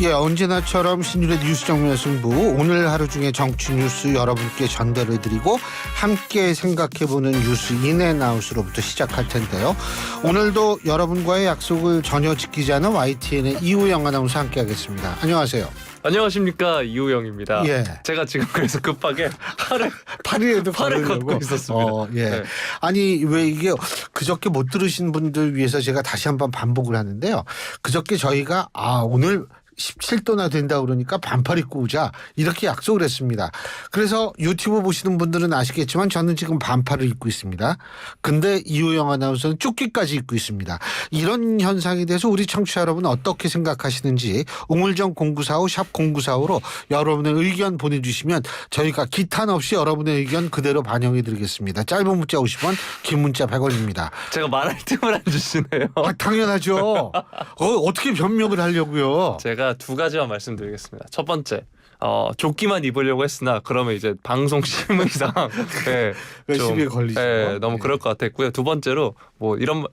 예, 언제나처럼 신율의 뉴스 정면 승부, 오늘 하루 중에 정치 뉴스 여러분께 전달해드리고 함께 생각해보는 뉴스 인앤아웃으로부터 시작할 텐데요. 오늘도 여러분과의 약속을 전혀 지키지 않은 YTN의 이우영 아나운서 함께하겠습니다. 안녕하세요. 안녕하십니까, 이우영입니다. 예. 제가 지금 그래서 급하게 팔을 걷고 있었습니다. 예. 네. 아니 왜 이게 그저께 못 들으신 분들 위해서 제가 다시 한번 반복을 하는데요. 그저께 저희가 오늘 17도나 된다 그러니까 반팔 입고 오자 이렇게 약속을 했습니다. 그래서 유튜브 보시는 분들은 아시겠지만 저는 지금 반팔을 입고 있습니다. 근데 이우영 아나운서는 조끼까지 입고 있습니다. 이런 현상에 대해서 우리 청취자 여러분 어떻게 생각하시는지 우물정 0945 샵 0945로 여러분의 의견 보내주시면 저희가 기탄 없이 여러분의 의견 그대로 반영해드리겠습니다. 짧은 문자 50원, 긴 문자 100원입니다. 제가 말할 틈을 안 주시네요. 당연하죠. 어떻게 변명을 하려고요. 제가 두 가지만 말씀드리겠습니다. 첫 번째, 조끼만 입으려고 했으나 그러면 이제 방송 실무상 시비에 걸리죠. 너무 그럴 것 같았고요. 두 번째로 뭐 이런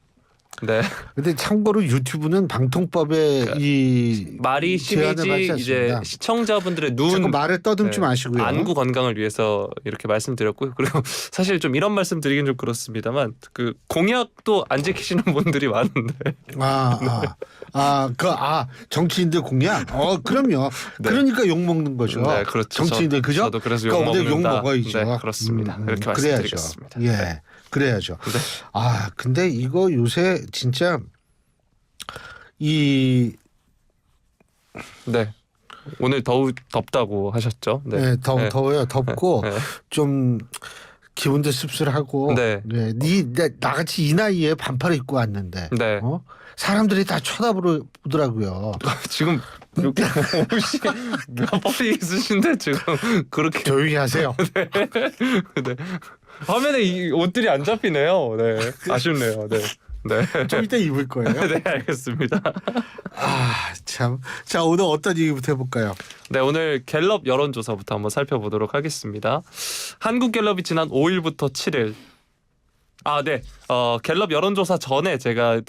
네. 근데 참고로 유튜브는 방통법에 그러니까 이 말이 심해지 이제 시청자분들의 자꾸 말에 떠듬지 마시고요. 안구 건강을 위해서 이렇게 말씀드렸고요. 그리고 사실 좀 이런 말씀 드리긴 좀 그렇습니다만 그 공약도 안 지키시는 분들이 많은데. 정치인들 공약? 그럼요. 네. 그러니까 욕 먹는 거죠. 네, 그렇죠. 정치인들 그죠? 저도 그래서 욕 먹는다. 욕 먹어야죠. 네, 그렇습니다. 이렇게 말씀드리겠습니다. 예. 네. 그래야죠. 네. 근데 이거 요새 진짜 네. 오늘 덥다고 하셨죠? 네. 더워요. 덥고 네. 좀 기분도 씁쓸하고. 네. 나같이 이 나이에 반팔을 입고 왔는데. 네. 사람들이 다 쳐다보더라고요. 지금 이렇게 옷이 몇 있으신데 지금 그렇게 조용히 하세요. 네. 네. 화면에 이 옷들이 안 잡히네요. 네. 아쉽네요. 네. 네. 좀 이따 입을 거예요. 네, 알겠습니다. 참. 자, 오늘 어떤 얘기부터 해볼까요? 네, 오늘 갤럽 여론조사부터 한번 살펴보도록 하겠습니다. 한국갤럽이 지난 5일부터 7일 네. 갤럽 여론조사 전에 제가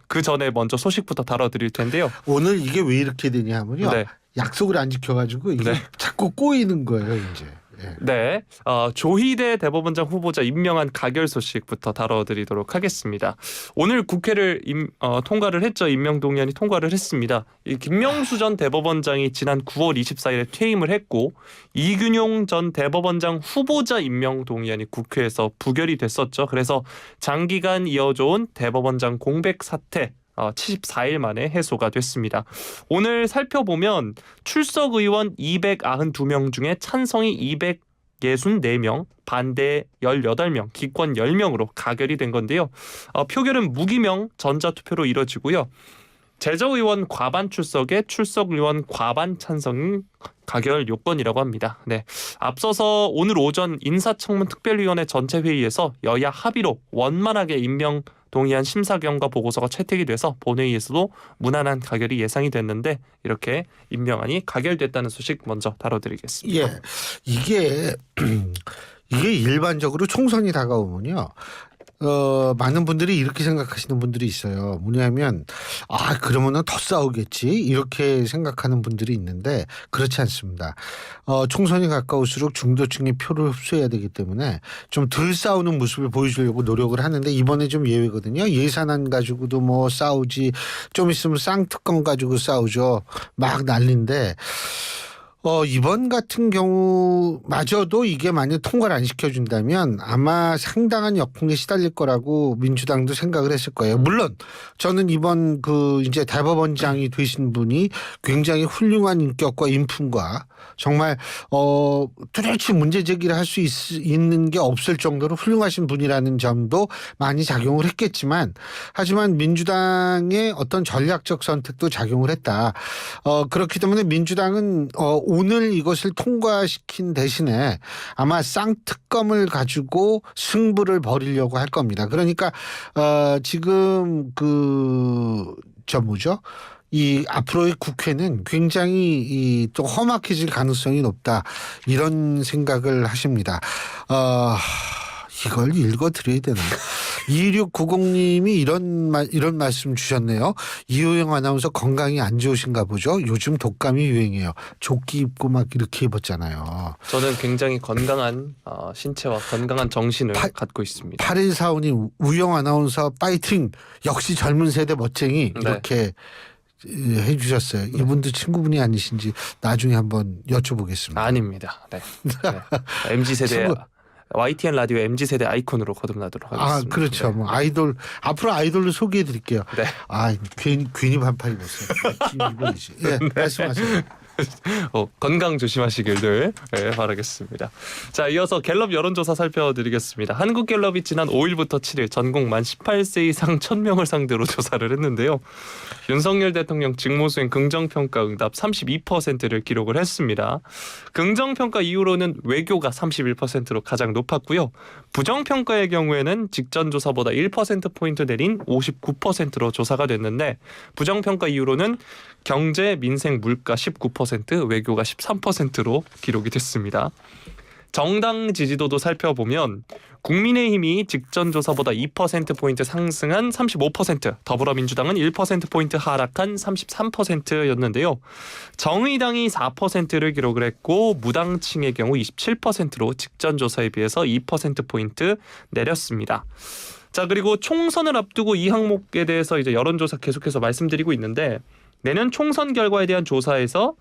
그 전에 먼저 소식부터 다뤄드릴 텐데요. 오늘 이게 왜 이렇게 되냐 하면요. 네. 약속을 안 지켜가지고 이게 자꾸 꼬이는 거예요, 이제. 예. 네. 조희대 대법원장 후보자 임명한 가결 소식부터 다뤄드리도록 하겠습니다. 오늘 국회를 통과를 했죠. 임명동의안이 통과를 했습니다. 이 김명수 전 대법원장이 지난 9월 24일에 퇴임을 했고 이균용 전 대법원장 후보자 임명동의안이 국회에서 부결이 됐었죠. 그래서 장기간 이어져온 대법원장 공백 사태 74일 만에 해소가 됐습니다. 오늘 살펴보면 출석 의원 292명 중에 찬성이 264명, 반대 18명, 기권 10명으로 가결이 된 건데요. 표결은 무기명 전자투표로 이뤄지고요. 제저의원 과반 출석에 출석의원 과반 찬성이 가결 요건이라고 합니다. 네. 앞서서 오늘 오전 인사청문 특별위원회 전체 회의에서 여야 합의로 원만하게 임명 동의안 심사 경과 보고서가 채택이 돼서 본회의에서도 무난한 가결이 예상이 됐는데 이렇게 임명안이 가결됐다는 소식 먼저 다뤄드리겠습니다. 예, 이게 일반적으로 총선이 다가오면요. 많은 분들이 이렇게 생각하시는 분들이 있어요. 뭐냐면 그러면은 더 싸우겠지 이렇게 생각하는 분들이 있는데 그렇지 않습니다. 총선이 가까울수록 중도층이 표를 흡수해야 되기 때문에 좀 덜 싸우는 모습을 보여주려고 노력을 하는데 이번에 좀 예외거든요. 예산안 가지고도 뭐 싸우지, 좀 있으면 쌍특검 가지고 싸우죠. 막 난리인데 이번 같은 경우마저도 이게 만약 통과를 안 시켜준다면 아마 상당한 역풍에 시달릴 거라고 민주당도 생각을 했을 거예요. 물론 저는 이번 이제 대법원장이 되신 분이 굉장히 훌륭한 인격과 인품과 정말 뚜렷이 문제 제기를 할 수 있는 게 없을 정도로 훌륭하신 분이라는 점도 많이 작용을 했겠지만 하지만 민주당의 어떤 전략적 선택도 작용을 했다. 그렇기 때문에 민주당은 오늘 이것을 통과시킨 대신에 아마 쌍특검을 가지고 승부를 벌이려고 할 겁니다. 그러니까 지금 이 앞으로의 국회는 굉장히 또 험악해질 가능성이 높다 이런 생각을 하십니다. 이걸 읽어드려야 되나? 2690님이 이런 말씀 주셨네요. 이효영 아나운서 건강이 안 좋으신가 보죠. 요즘 독감이 유행해요. 조끼 입고 막 이렇게 입었잖아요. 저는 굉장히 건강한 신체와 건강한 정신을 갖고 있습니다. 8145님 우영 아나운서 파이팅. 역시 젊은 세대 멋쟁이 네. 이렇게 해주셨어요. 이분도 친구분이 아니신지 나중에 한번 여쭤보겠습니다. 아닙니다. 네. 네. MZ세대 YTN 라디오 MZ세대 아이콘으로 거듭나도록 하겠습니다. 그렇죠. 네. 뭐 아이돌 앞으로 아이돌로 소개해 드릴게요. 네. 괜히 반팔 입었어요. 네, 말씀하세요. 건강 조심하시길 늘 바라겠습니다. 자, 이어서 갤럽 여론조사 살펴드리겠습니다. 한국갤럽이 지난 5일부터 7일 전국 만 18세 이상 1000명을 상대로 조사를 했는데요. 윤석열 대통령 직무수행 긍정평가 응답 32%를 기록을 했습니다. 긍정평가 이후로는 외교가 31%로 가장 높았고요. 부정평가의 경우에는 직전 조사보다 1%포인트 내린 59%로 조사가 됐는데 부정평가 이후로는 경제, 민생, 물가 19%, 외교가 13%로 기록이 됐습니다. 정당 지지도도 살펴보면 국민의힘이 직전 조사보다 2%포인트 상승한 35%, 더불어민주당은 1%포인트 하락한 33%였는데요. 정의당이 4%를 기록을 했고 무당층의 경우 27%로 직전 조사에 비해서 2%포인트 내렸습니다. 자, 그리고 총선을 앞두고 이 항목에 대해서 이제 여론조사 계속해서 말씀드리고 있는데 내년 총선 결과에 대한 조사에서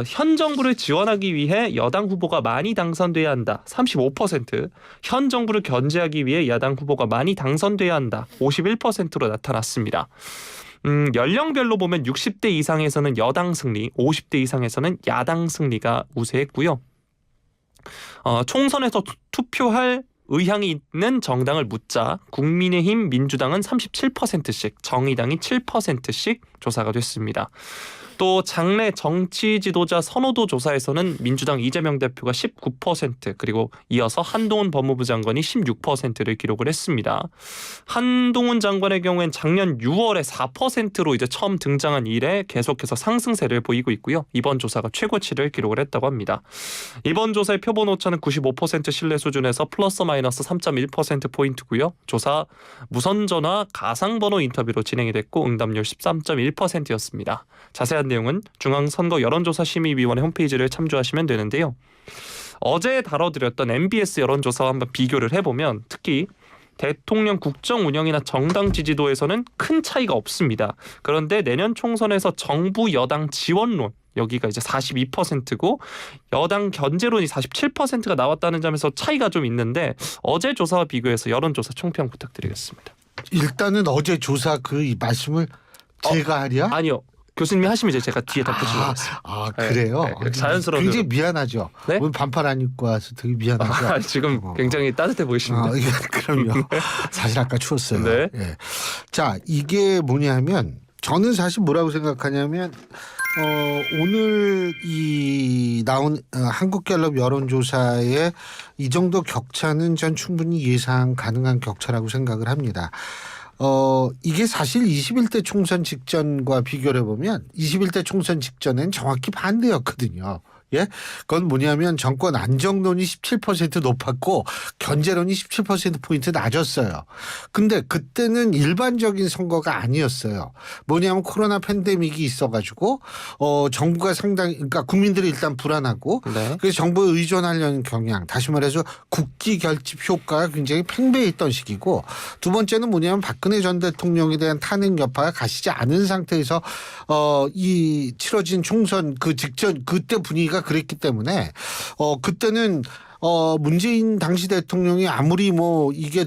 현 정부를 지원하기 위해 여당 후보가 많이 당선돼야 한다. 35%, 현 정부를 견제하기 위해 야당 후보가 많이 당선돼야 한다. 51%로 나타났습니다. 연령별로 보면 60대 이상에서는 여당 승리, 50대 이상에서는 야당 승리가 우세했고요. 총선에서 투표할 의향이 있는 정당을 묻자 국민의힘, 민주당은 37%씩, 정의당이 7%씩 조사가 됐습니다. 또 장래 정치 지도자 선호도 조사에서는 민주당 이재명 대표가 19% 그리고 이어서 한동훈 법무부 장관이 16%를 기록을 했습니다. 한동훈 장관의 경우엔 작년 6월에 4%로 이제 처음 등장한 이래 계속해서 상승세를 보이고 있고요. 이번 조사가 최고치를 기록을 했다고 합니다. 이번 조사의 표본 오차는 95% 신뢰 수준에서 플러스 마이너스 3.1% 포인트고요. 조사 무선 전화 가상 번호 인터뷰로 진행이 됐고 응답률 13.1%였습니다. 자세한 내용은 중앙선거 여론조사심의위원회 홈페이지를 참조하시면 되는데요. 어제 다뤄드렸던 MBS 여론조사와 한번 비교를 해보면 특히 대통령 국정 운영이나 정당 지지도에서는 큰 차이가 없습니다. 그런데 내년 총선에서 정부 여당 지원론 여기가 이제 42%고 여당 견제론이 47%가 나왔다는 점에서 차이가 좀 있는데 어제 조사와 비교해서 여론조사 총평 부탁드리겠습니다. 일단은 어제 조사 그 말씀을 제가 하랴? 아니요. 교수님이 하시면 이제 제가 뒤에 덧붙이도록 하겠습니다. 그래요? 네, 자연스러운 굉장히 미안하죠. 네? 오늘 반팔 안 입고 와서 되게 미안하죠. 지금 굉장히 따뜻해 보이십니다. 그럼요. 사실 아까 추웠어요. 네. 예. 자, 이게 뭐냐면 저는 사실 뭐라고 생각하냐면 오늘 이 나온 한국갤럽 여론조사의 이 정도 격차는 전 충분히 예상 가능한 격차라고 생각을 합니다. 이게 사실 21대 총선 직전과 비교를 해보면 21대 총선 직전엔 정확히 반대였거든요. 예? 그건 뭐냐면 정권 안정론이 17% 높았고 견제론이 17%포인트 낮았어요. 근데 그때는 일반적인 선거가 아니었어요. 뭐냐면 코로나 팬데믹이 있어가지고 정부가 상당히 그러니까 국민들이 일단 불안하고 네. 그래서 정부에 의존하려는 경향 다시 말해서 국기 결집 효과가 굉장히 팽배했던 시기고 두 번째는 뭐냐면 박근혜 전 대통령에 대한 탄핵 여파가 가시지 않은 상태에서 이 치러진 총선 그 직전 그때 분위기가 그랬기 때문에 그때는 문재인 당시 대통령이 아무리 뭐 이게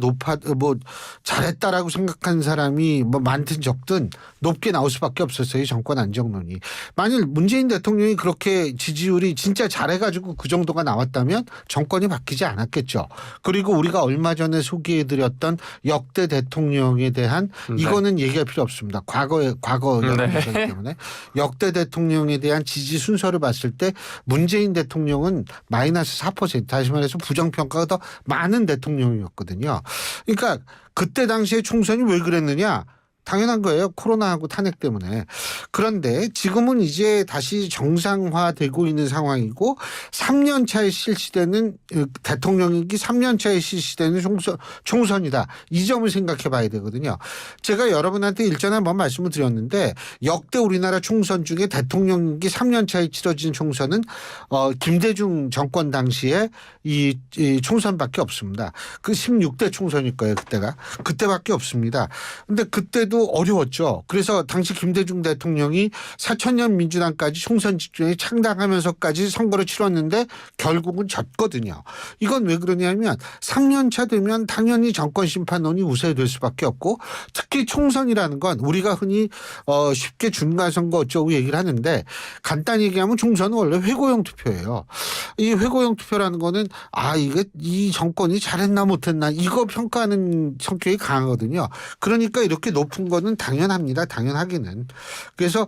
잘했다라고 생각한 사람이 뭐 많든 적든 높게 나올 수밖에 없었어요. 정권 안정론이. 만일 문재인 대통령이 그렇게 지지율이 진짜 잘해가지고 그 정도가 나왔다면 정권이 바뀌지 않았겠죠. 그리고 우리가 얼마 전에 소개해드렸던 역대 대통령에 대한 이거는 얘기할 필요 없습니다. 과거 여론조사이기 때문에 역대 대통령에 대한 지지 순서를 봤을 때 문재인 대통령은 마이너스 4% 다시 말해서 부정평가가 더 많은 대통령이었거든요. 그러니까 그때 당시에 총선이 왜 그랬느냐. 당연한 거예요. 코로나하고 탄핵 때문에. 그런데 지금은 이제 다시 정상화되고 있는 상황이고 3년 차에 실시되는 대통령 임기 3년 차에 실시되는 총선이다. 이 점을 생각해 봐야 되거든요. 제가 여러분한테 일전에 한번 말씀을 드렸는데 역대 우리나라 총선 중에 대통령 임기 3년 차에 치러진 총선은 김대중 정권 당시에 이 총선밖에 없습니다. 그 16대 총선일 거예요. 그때밖에 없습니다. 근데 그때도 어려웠죠. 그래서 당시 김대중 대통령이 4천년 민주당까지 총선 집중에 창당하면서까지 선거를 치렀는데 결국은 졌거든요. 이건 왜 그러냐면 3년 차 되면 당연히 정권 심판론이 우세될 수밖에 없고 특히 총선이라는 건 우리가 흔히 쉽게 중간선거 어쩌고 얘기를 하는데 간단히 얘기하면 총선은 원래 회고형 투표예요. 이 회고형 투표라는 거는 이게 이 정권이 잘했나 못했나 이거 평가하는 성격이 강하거든요. 그러니까 이렇게 높은 거는 당연합니다. 당연하기는. 그래서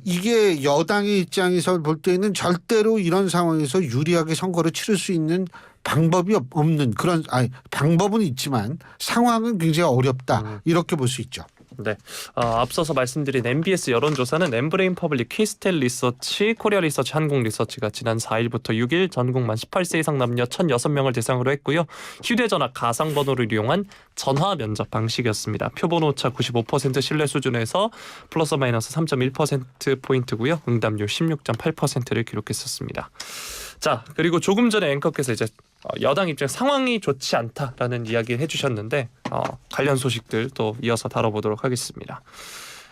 이게 여당의 입장에서 볼 때는 절대로 이런 상황에서 유리하게 선거를 치를 수 있는 방법이 없는 그런 방법은 있지만 상황은 굉장히 어렵다. 이렇게 볼 수 있죠. 네, 앞서서 말씀드린 MBS 여론조사는 엠브레인 퍼블릭, 퀴스텔 리서치, 코리아 리서치, 한국 리서치가 지난 4일부터 6일 전국 만 18세 이상 남녀 1,006명을 대상으로 했고요. 휴대전화 가상번호를 이용한 전화 면접 방식이었습니다. 표본오차 95% 신뢰 수준에서 플러스 마이너스 3.1%포인트고요. 응답률 16.8%를 기록했었습니다. 자, 그리고 조금 전에 앵커께서 이제 여당 입장 상황이 좋지 않다라는 이야기를 해주셨는데 관련 소식들 또 이어서 다뤄보도록 하겠습니다.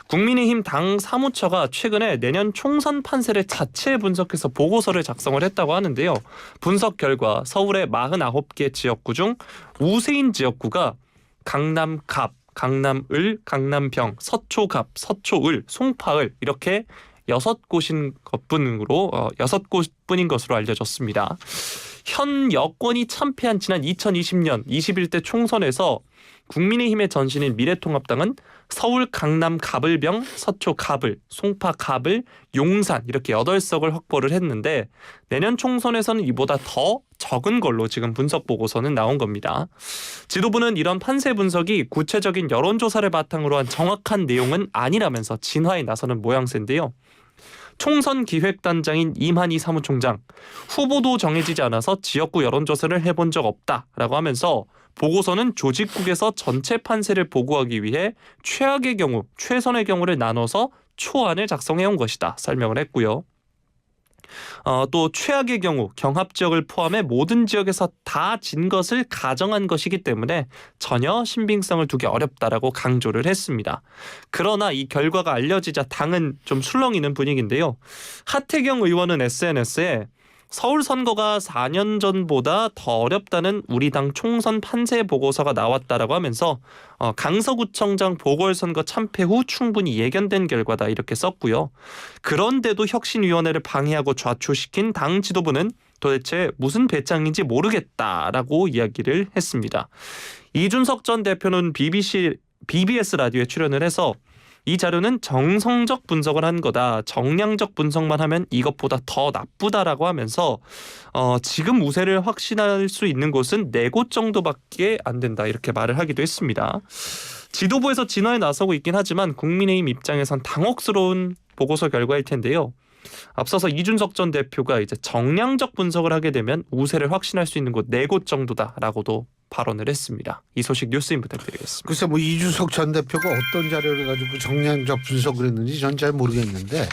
국민의힘 당 사무처가 최근에 내년 총선 판세를 자체 분석해서 보고서를 작성을 했다고 하는데요. 분석 결과 서울의 49개 지역구 중 우세인 지역구가 강남갑, 강남을, 강남병, 서초갑, 서초을, 송파을 이렇게 6곳인 것으로 알려졌습니다. 현 여권이 참패한 지난 2020년 21대 총선에서 국민의힘의 전신인 미래통합당은 서울 강남 갑을병, 서초 갑을, 송파 갑을, 용산 이렇게 8석을 확보를 했는데 내년 총선에서는 이보다 더 적은 걸로 지금 분석 보고서는 나온 겁니다. 지도부는 이런 판세 분석이 구체적인 여론조사를 바탕으로 한 정확한 내용은 아니라면서 진화에 나서는 모양새인데요. 총선 기획단장인 임한희 사무총장, 후보도 정해지지 않아서 지역구 여론조사를 해본 적 없다라고 하면서 보고서는 조직국에서 전체 판세를 보고하기 위해 최악의 경우, 최선의 경우를 나눠서 초안을 작성해온 것이다 설명을 했고요. 또 최악의 경우 경합 지역을 포함해 모든 지역에서 다 진 것을 가정한 것이기 때문에 전혀 신빙성을 두기 어렵다라고 강조를 했습니다. 그러나 이 결과가 알려지자 당은 좀 술렁이는 분위기인데요. 하태경 의원은 SNS에 서울 선거가 4년 전보다 더 어렵다는 우리 당 총선 판세 보고서가 나왔다라고 하면서 강서구청장 보궐선거 참패 후 충분히 예견된 결과다 이렇게 썼고요. 그런데도 혁신위원회를 방해하고 좌초시킨 당 지도부는 도대체 무슨 배짱인지 모르겠다라고 이야기를 했습니다. 이준석 전 대표는 BBS 라디오에 출연을 해서 이 자료는 정성적 분석을 한 거다. 정량적 분석만 하면 이것보다 더 나쁘다라고 하면서 지금 우세를 확신할 수 있는 곳은 4곳 정도밖에 안 된다. 이렇게 말을 하기도 했습니다. 지도부에서 진화에 나서고 있긴 하지만 국민의힘 입장에선 당혹스러운 보고서 결과일 텐데요. 앞서서 이준석 전 대표가 이제 정량적 분석을 하게 되면 우세를 확신할 수 있는 곳 4곳 정도다라고도 발언을 했습니다. 이 소식 뉴스인 부탁드리겠습니다. 글쎄 이준석 전 대표가 어떤 자료를 가지고 정량적 분석을 했는지 전 잘 모르겠는데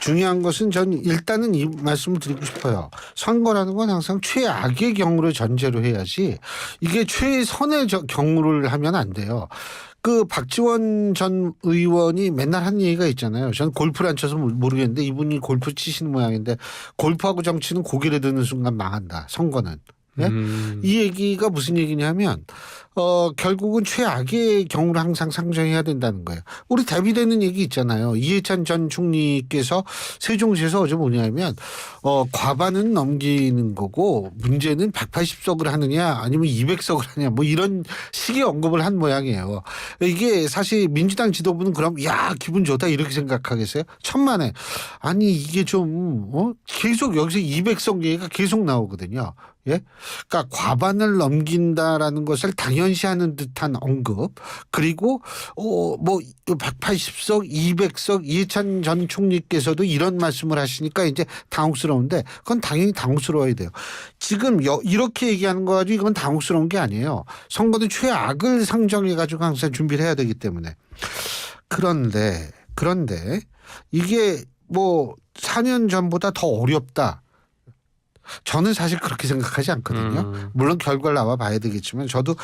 중요한 것은 전 일단은 이 말씀을 드리고 싶어요. 선거라는 건 항상 최악의 경우를 전제로 해야지 이게 최선의 경우를 하면 안 돼요. 그 박지원 전 의원이 맨날 한 얘기가 있잖아요. 저는 골프를 안 쳐서 모르겠는데 이분이 골프 치시는 모양인데 골프하고 정치는 고개를 드는 순간 망한다. 선거는. 네? 이 얘기가 무슨 얘기냐면 결국은 최악의 경우를 항상 상정해야 된다는 거예요. 우리 대비되는 얘기 있잖아요. 이해찬 전 총리께서 세종시에서 어제 뭐냐면 과반은 넘기는 거고 문제는 180석을 하느냐 아니면 200석을 하느냐 뭐 이런 식의 언급을 한 모양이에요. 이게 사실 민주당 지도부는 그럼 야 기분 좋다 이렇게 생각하겠어요? 천만에. 아니 이게 좀 계속 여기서 200석 얘기가 계속 나오거든요. 예? 그러니까 과반을 넘긴다라는 것을 당연히 당연시하는 듯한 언급 그리고 뭐 180석, 200석 이해찬 전 총리께서도 이런 말씀을 하시니까 이제 당혹스러운데 그건 당연히 당혹스러워야 돼요. 지금 이렇게 얘기하는 거 가지고 이건 당혹스러운 게 아니에요. 선거는 최악을 상정해 가지고 항상 준비를 해야 되기 때문에. 그런데 이게 뭐 4년 전보다 더 어렵다. 저는 사실 그렇게 생각하지 않거든요. 물론 결과를 나와 봐야 되겠지만 저도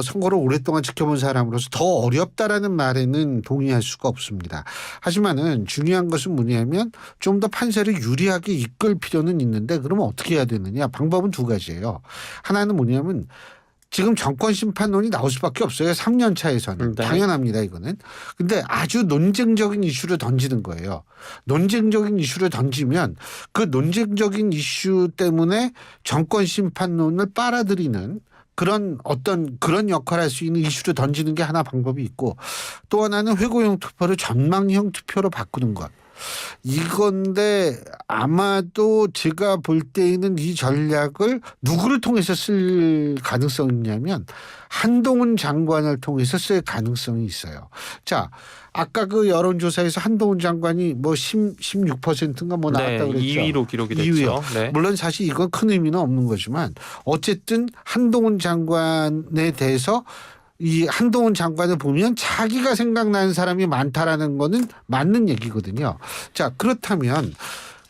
선거를 오랫동안 지켜본 사람으로서 더 어렵다라는 말에는 동의할 수가 없습니다. 하지만은 중요한 것은 뭐냐면 좀 더 판세를 유리하게 이끌 필요는 있는데 그러면 어떻게 해야 되느냐. 방법은 두 가지예요. 하나는 뭐냐면 지금 정권심판론이 나올 수밖에 없어요. 3년 차에서는. 네. 당연합니다. 이거는. 근데 아주 논쟁적인 이슈를 던지는 거예요. 논쟁적인 이슈를 던지면 그 논쟁적인 이슈 때문에 정권심판론을 빨아들이는 그런 역할을 할 수 있는 이슈를 던지는 게 하나 방법이 있고 또 하나는 회고형 투표를 전망형 투표로 바꾸는 것. 이건데 아마도 제가 볼 때에는 이 전략을 누구를 통해서 쓸 가능성이 있냐면 한동훈 장관을 통해서 쓸 가능성이 있어요. 자, 아까 그 여론조사에서 한동훈 장관이 뭐 16%인가 뭐 나왔다고 그랬죠. 2위로 기록이 됐죠. 2위요. 네. 물론 사실 이건 큰 의미는 없는 거지만 어쨌든 한동훈 장관에 대해서 이 한동훈 장관을 보면 자기가 생각나는 사람이 많다라는 거는 맞는 얘기거든요. 자, 그렇다면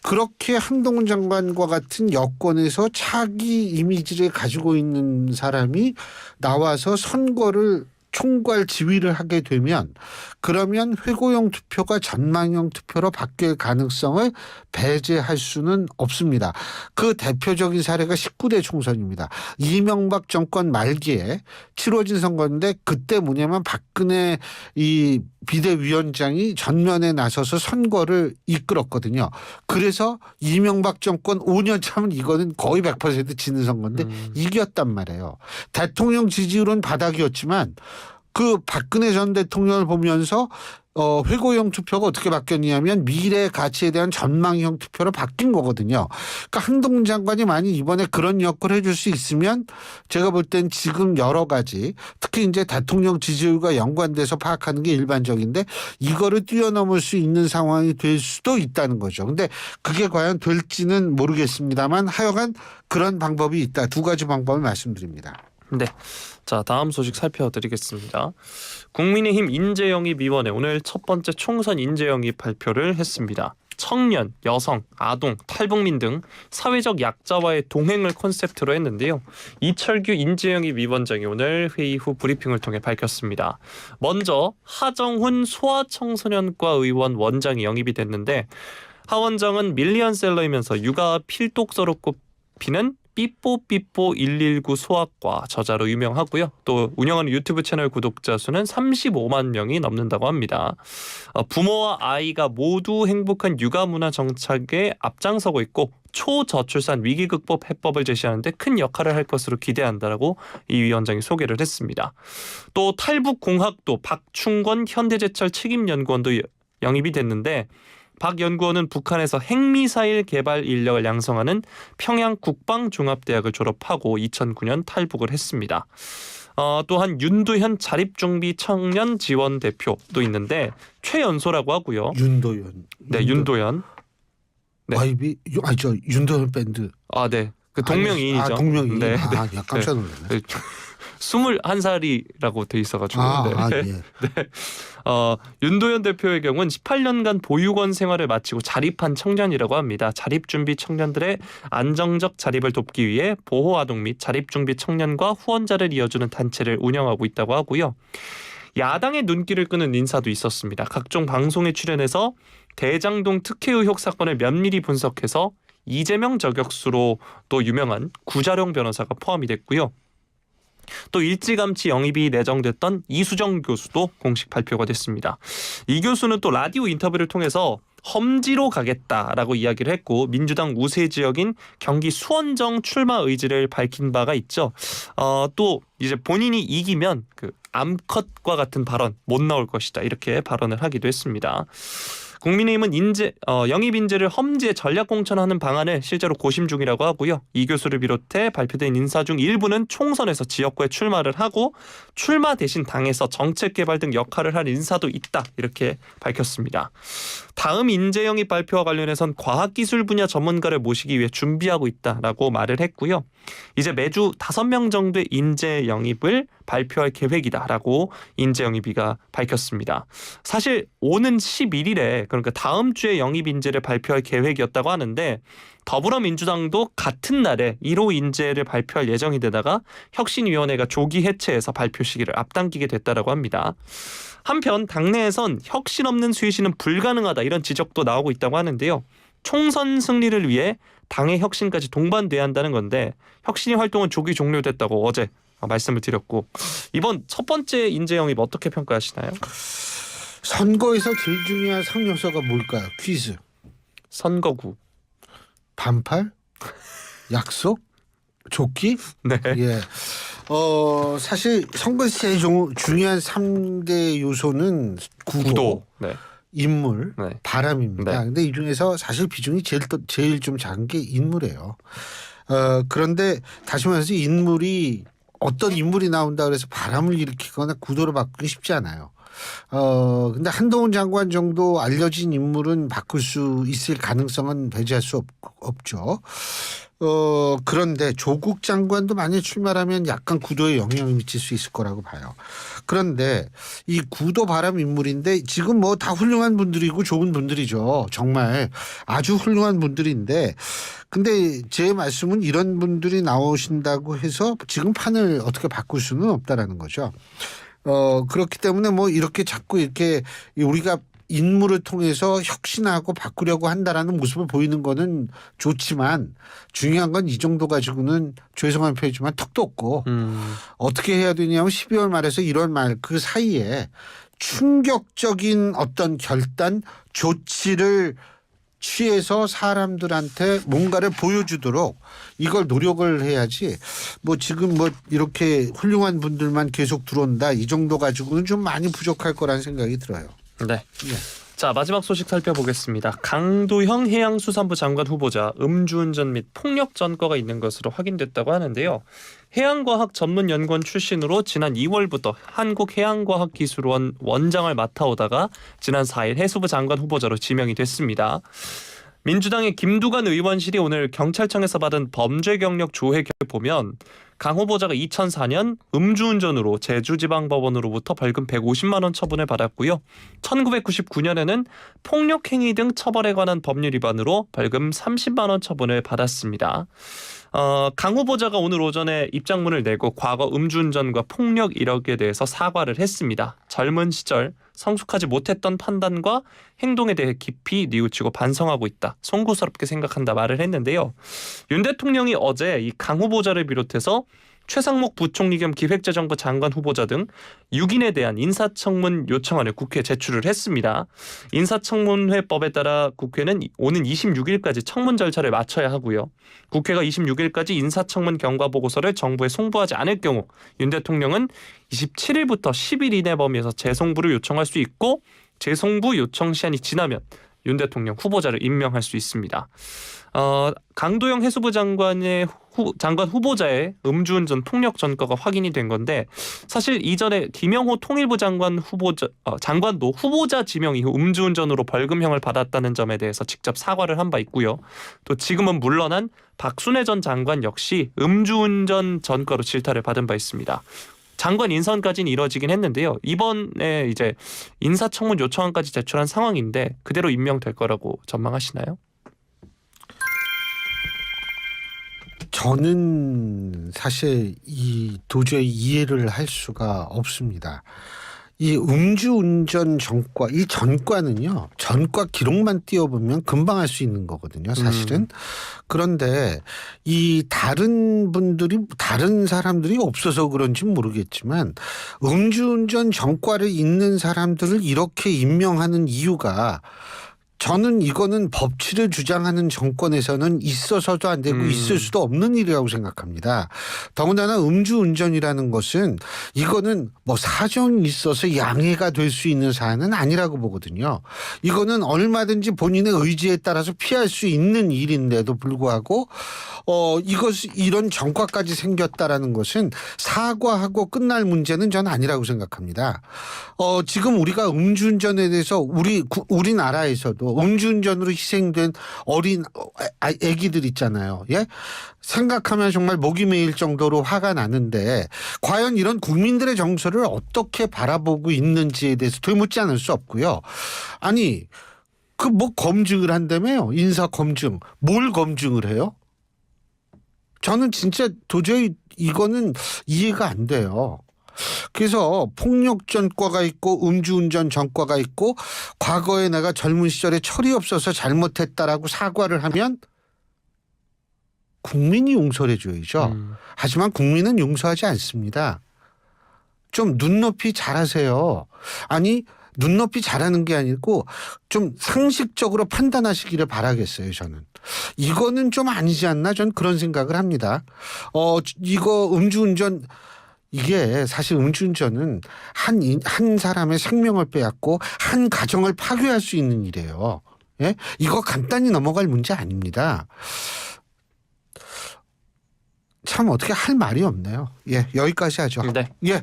그렇게 한동훈 장관과 같은 여권에서 차기 이미지를 가지고 있는 사람이 나와서 선거를 총괄 지휘를 하게 되면 그러면 회고형 투표가 전망형 투표로 바뀔 가능성을 배제할 수는 없습니다. 그 대표적인 사례가 19대 총선입니다. 이명박 정권 말기에 치러진 선거인데 그때 뭐냐면 박근혜 이 비대위원장이 전면에 나서서 선거를 이끌었거든요. 그래서 이명박 정권 5년 차면 이거는 거의 100% 지는 선거인데 이겼단 말이에요. 대통령 지지율은 바닥이었지만 그 박근혜 전 대통령을 보면서 회고형 투표가 어떻게 바뀌었냐면 미래 가치에 대한 전망형 투표로 바뀐 거거든요. 그러니까 한동훈 장관이 만약 이번에 그런 역할을 해줄 수 있으면 제가 볼 땐 지금 여러 가지 특히 이제 대통령 지지율과 연관돼서 파악하는 게 일반적인데 이거를 뛰어넘을 수 있는 상황이 될 수도 있다는 거죠. 근데 그게 과연 될지는 모르겠습니다만 하여간 그런 방법이 있다. 두 가지 방법을 말씀드립니다. 네. 자, 다음 소식 살펴드리겠습니다. 국민의힘 인재영입위원회 오늘 첫 번째 총선 인재영입 발표를 했습니다. 청년, 여성, 아동, 탈북민 등 사회적 약자와의 동행을 컨셉트로 했는데요. 이철규 인재영입위원장이 오늘 회의 후 브리핑을 통해 밝혔습니다. 먼저 하정훈 소아청소년과 의원 원장이 영입이 됐는데 하 원장은 밀리언셀러이면서 육아 필독서로 꼽히는 삐뽀삐뽀 119 소아과 저자로 유명하고요. 또 운영하는 유튜브 채널 구독자 수는 35만 명이 넘는다고 합니다. 부모와 아이가 모두 행복한 육아 문화 정착에 앞장서고 있고 초저출산 위기 극복 해법을 제시하는 데 큰 역할을 할 것으로 기대한다라고 이 위원장이 소개를 했습니다. 또 탈북공학도 박충권 현대제철 책임연구원도 영입이 됐는데 박 연구원은 북한에서 핵미사일 개발 인력을 양성하는 평양 국방종합대학을 졸업하고 2009년 탈북을 했습니다. 또한 윤두현 자립준비 청년 지원 대표도 있는데 최연소라고 하고요. 윤도현. 네, 윤도현. 네. YB 저 윤도현 밴드. 아, 네. 그 동명이인이죠. 동명이인. 네. 아, 야, 깜짝 놀랐네. 네. 21살이라고 돼 있어가지고. 네. 예. 네. 윤도현 대표의 경우는 18년간 보육원 생활을 마치고 자립한 청년이라고 합니다. 자립준비 청년들의 안정적 자립을 돕기 위해 보호아동 및 자립준비 청년과 후원자를 이어주는 단체를 운영하고 있다고 하고요. 야당의 눈길을 끄는 인사도 있었습니다. 각종 방송에 출연해서 대장동 특혜 의혹 사건을 면밀히 분석해서 이재명 저격수로 또 유명한 구자룡 변호사가 포함이 됐고요. 또 일찌감치 영입이 내정됐던 이수정 교수도 공식 발표가 됐습니다. 이 교수는 또 라디오 인터뷰를 통해서 험지로 가겠다라고 이야기를 했고 민주당 우세 지역인 경기 수원정 출마 의지를 밝힌 바가 있죠. 또 이제 본인이 이기면 그 암컷과 같은 발언 못 나올 것이다 이렇게 발언을 하기도 했습니다. 국민의힘은 영입 인재를 험지에 전략 공천하는 방안을 실제로 고심 중이라고 하고요. 이 교수를 비롯해 발표된 인사 중 일부는 총선에서 지역구에 출마를 하고 출마 대신 당에서 정책 개발 등 역할을 할 인사도 있다 이렇게 밝혔습니다. 다음 인재 영입 발표와 관련해선 과학기술 분야 전문가를 모시기 위해 준비하고 있다라고 말을 했고요. 이제 매주 5명 정도의 인재 영입을 발표할 계획이다라고 인재 영입위가 밝혔습니다. 사실 오는 11일에 그러니까 다음 주에 영입 인재를 발표할 계획이었다고 하는데 더불어민주당도 같은 날에 1호 인재를 발표할 예정이 되다가 혁신위원회가 조기 해체해서 발표 시기를 앞당기게 됐다라고 합니다. 한편 당내에선 혁신 없는 수혜시는 불가능하다 이런 지적도 나오고 있다고 하는데요. 총선 승리를 위해 당의 혁신까지 동반돼야 한다는 건데 혁신위 활동은 조기 종료됐다고 어제 말씀을 드렸고 이번 첫 번째 인재 영입 어떻게 평가하시나요? 선거에서 제일 중요한 3요소가 뭘까요? 퀴즈. 선거구. 반팔? 약속? 조끼? 네. 예. 사실 선거에서 제일 중요한 3대 요소는 구도. 네. 인물, 네. 바람입니다. 네. 근데 이 중에서 사실 비중이 제일 좀 작은 게 인물이에요. 그런데 다시 말해서 인물이 어떤 인물이 나온다 그래서 바람을 일으키거나 구도를 바꾸기 쉽지 않아요. 근데 한동훈 장관 정도 알려진 인물은 바꿀 수 있을 가능성은 배제할 수 없죠. 그런데 조국 장관도 만약 출마하면 약간 구도에 영향을 미칠 수 있을 거라고 봐요. 그런데 이 구도 바람 인물인데 지금 뭐 다 훌륭한 분들이고 좋은 분들이죠. 정말 아주 훌륭한 분들인데 근데 제 말씀은 이런 분들이 나오신다고 해서 지금 판을 어떻게 바꿀 수는 없다라는 거죠. 그렇기 때문에 뭐 이렇게 자꾸 이렇게 우리가 인물을 통해서 혁신하고 바꾸려고 한다라는 모습을 보이는 거는 좋지만 중요한 건 이 정도 가지고는 죄송한 표현이지만 턱도 없고 어떻게 해야 되냐면 12월 말에서 1월 말 그 사이에 충격적인 어떤 결단 조치를 취해서 사람들한테 뭔가를 보여주도록 이걸 노력을 해야지 뭐 지금 뭐 이렇게 훌륭한 분들만 계속 들어온다 이 정도 가지고는 좀 많이 부족할 거라는 생각이 들어요. 네. 자 마지막 소식 살펴보겠습니다. 강도형 해양수산부 장관 후보자 음주운전 및 폭력 전과가 있는 것으로 확인됐다고 하는데요. 해양과학전문연구원 출신으로 지난 2월부터 한국해양과학기술원 원장을 맡아오다가 지난 4일 해수부 장관 후보자로 지명이 됐습니다. 민주당의 김두관 의원실이 오늘 경찰청에서 받은 범죄 경력 조회를 보면 강 후보자가 2004년 음주운전으로 제주지방법원으로부터 벌금 150만 원 처분을 받았고요. 1999년에는 폭력행위 등 처벌에 관한 법률 위반으로 벌금 30만 원 처분을 받았습니다. 강 후보자가 오늘 오전에 입장문을 내고 과거 음주운전과 폭력 이력에 대해서 사과를 했습니다. 젊은 시절 성숙하지 못했던 판단과 행동에 대해 깊이 뉘우치고 반성하고 있다. 송구스럽게 생각한다 말을 했는데요. 윤 대통령이 어제 이 강 후보자를 비롯해서 최상목 부총리 겸 기획재정부 장관 후보자 등 6인에 대한 인사청문 요청안을 국회에 제출을 했습니다. 인사청문회법에 따라 국회는 오는 26일까지 청문 절차를 마쳐야 하고요. 국회가 26일까지 인사청문 경과보고서를 정부에 송부하지 않을 경우 윤 대통령은 27일부터 10일 이내 범위에서 재송부를 요청할 수 있고 재송부 요청 시한이 지나면 윤 대통령 후보자를 임명할 수 있습니다. 강도영 해수부 장관 후보자의 음주운전 폭력 전과가 확인이 된 건데 사실 이전에 김영호 통일부 장관도 후보자 지명 이후 음주운전으로 벌금형을 받았다는 점에 대해서 직접 사과를 한 바 있고요. 또 지금은 물러난 박순애 전 장관 역시 음주운전 전과로 질타를 받은 바 있습니다. 장관 인선까지는 이뤄지긴 했는데요. 이번에 이제 인사청문 요청안까지 제출한 상황인데 그대로 임명될 거라고 전망하시나요? 저는 사실 도저히 이해를 할 수가 없습니다. 이 음주운전 전과, 이 전과는요. 전과 기록만 띄워보면 금방 할 수 있는 거거든요. 사실은. 그런데 이 다른 사람들이 없어서 그런지 모르겠지만 음주운전 전과를 있는 사람들을 이렇게 임명하는 이유가 저는 이거는 법치를 주장하는 정권에서는 있어서도 안 되고 있을 수도 없는 일이라고 생각합니다. 더군다나 음주운전이라는 것은 이거는 뭐 사정이 있어서 양해가 될 수 있는 사안은 아니라고 보거든요. 이거는 얼마든지 본인의 의지에 따라서 피할 수 있는 일인데도 불구하고 이런 전과까지 생겼다라는 것은 사과하고 끝날 문제는 저는 아니라고 생각합니다. 지금 우리가 음주운전에 대해서 우리나라에서도 음주운전으로 희생된 어린 아기들 있잖아요. 예? 생각하면 정말 목이 메일 정도로 화가 나는데 과연 이런 국민들의 정서를 어떻게 바라보고 있는지에 대해서 되묻지 않을 수 없고요. 아니 그 뭐 검증을 한다며요. 인사 검증. 뭘 검증을 해요? 저는 진짜 도저히 이거는 이해가 안 돼요. 그래서 폭력 전과가 있고 음주운전 전과가 있고 과거에 내가 젊은 시절에 철이 없어서 잘못했다라고 사과를 하면 국민이 용서를 해줘야죠. 하지만 국민은 용서하지 않습니다. 좀 눈높이 잘하세요. 아니 눈높이 잘하는 게 아니고 좀 상식적으로 판단하시기를 바라겠어요. 저는. 이거는 좀 아니지 않나 전 그런 생각을 합니다. 이거 음주운전 이게 사실 음주운전은 한 사람의 생명을 빼앗고 한 가정을 파괴할 수 있는 일이에요. 예? 이거 간단히 넘어갈 문제 아닙니다. 참 어떻게 할 말이 없네요. 예, 여기까지 하죠. 네. 예,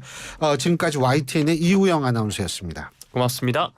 지금까지 YTN의 이우영 아나운서였습니다. 고맙습니다.